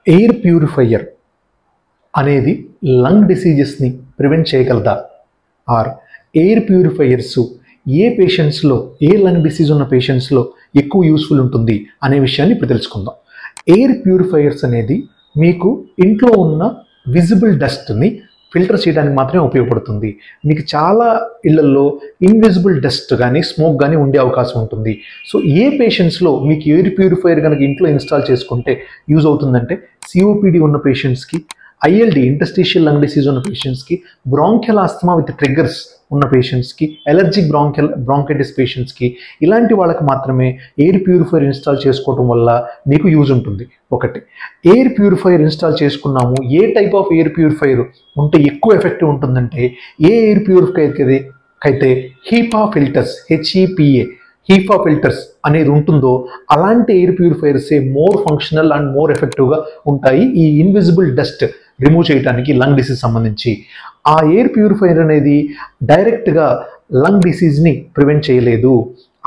Air purifier అనేది lung డిసీజెస్ని prevent చేయగలదా? ఆర్ ఎయిర్ ప్యూరిఫైయర్స్ ఏ పేషెంట్స్లో, ఏ లంగ్ డిసీజ్ ఉన్న పేషెంట్స్లో ఎక్కువ యూస్ఫుల్ ఉంటుంది అనే విషయాన్ని ఇప్పుడు తెలుసుకుందాం. ఎయిర్ ప్యూరిఫైయర్స్ అనేది మీకు ఇంట్లో ఉన్న విజిబుల్ డస్ట్ని ఫిల్టర్ చేయడానికి మాత్రమే ఉపయోగపడుతుంది. మీకు చాలా ఇళ్లలో ఇన్విజిబుల్ డస్ట్ కానీ స్మోక్ కానీ ఉండే అవకాశం ఉంటుంది. సో ఏ పేషెంట్స్లో మీకు ఎయిర్ ప్యూరిఫైయర్ కనుక ఇంట్లో ఇన్స్టాల్ చేసుకుంటే యూజ్ అవుతుందంటే, సిఓపిడి ఉన్న పేషెంట్స్కి, ఐఎల్డి ఇంటర్స్టిషియల్ లంగ్ డిసీజ్ ఉన్న పేషెంట్స్కి, బ్రాంకియల్ ఆస్తమా విత్ ట్రిగ్గర్స్ ఉన్న పేషెంట్స్కి, ఎలర్జిక్ బ్రాంకైటిస్ పేషెంట్స్కి, ఇలాంటి వాళ్ళకి మాత్రమే ఎయిర్ ప్యూరిఫైయర్ ఇన్స్టాల్ చేసుకోవడం వల్ల మీకు యూజ్ ఉంటుంది. ఒకటి, ఎయిర్ ప్యూరిఫైయర్ ఇన్స్టాల్ చేసుకున్నాము, ఏ టైప్ ఆఫ్ ఎయిర్ ప్యూరిఫైయర్ ఉంటే ఎక్కువ ఎఫెక్టివ్ ఉంటుందంటే, ఏ ఎయిర్ ప్యూరిఫైయర్ అయితే హీపా ఫిల్టర్స్, హీపా ఫిల్టర్స్ అనేది ఉంటుందో అలాంటి ఎయిర్ ప్యూరిఫైయర్సే మోర్ ఫంక్షనల్ అండ్ మోర్ ఎఫెక్టివ్గా ఉంటాయి ఈ ఇన్విజిబుల్ డస్ట్ రిమూవ్ చేయడానికి లంగ్ డిసీజ్ సంబంధించి. ఆ ఎయిర్ ప్యూరిఫైయర్ అనేది డైరెక్ట్గా లంగ్ డిసీజ్ని ప్రివెంట్ చేయలేదు,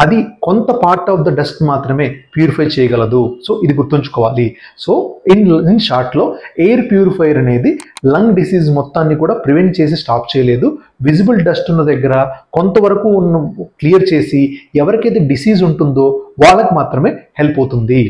అది కొంత పార్ట్ ఆఫ్ ద డస్ట్ మాత్రమే ప్యూరిఫై చేయగలదు. సో ఇది గుర్తుంచుకోవాలి. సో ఇన్ షార్ట్లో, ఎయిర్ ప్యూరిఫైయర్ అనేది లంగ్ డిసీజ్ మొత్తాన్ని కూడా ప్రివెంట్ చేసి స్టాప్ చేయలేదు. విజిబుల్ డస్ట్ ఉన్న దగ్గర కొంతవరకు క్లియర్ చేసి ఎవరికైతే డిసీజ్ ఉంటుందో వాళ్ళకి మాత్రమే హెల్ప్ అవుతుంది.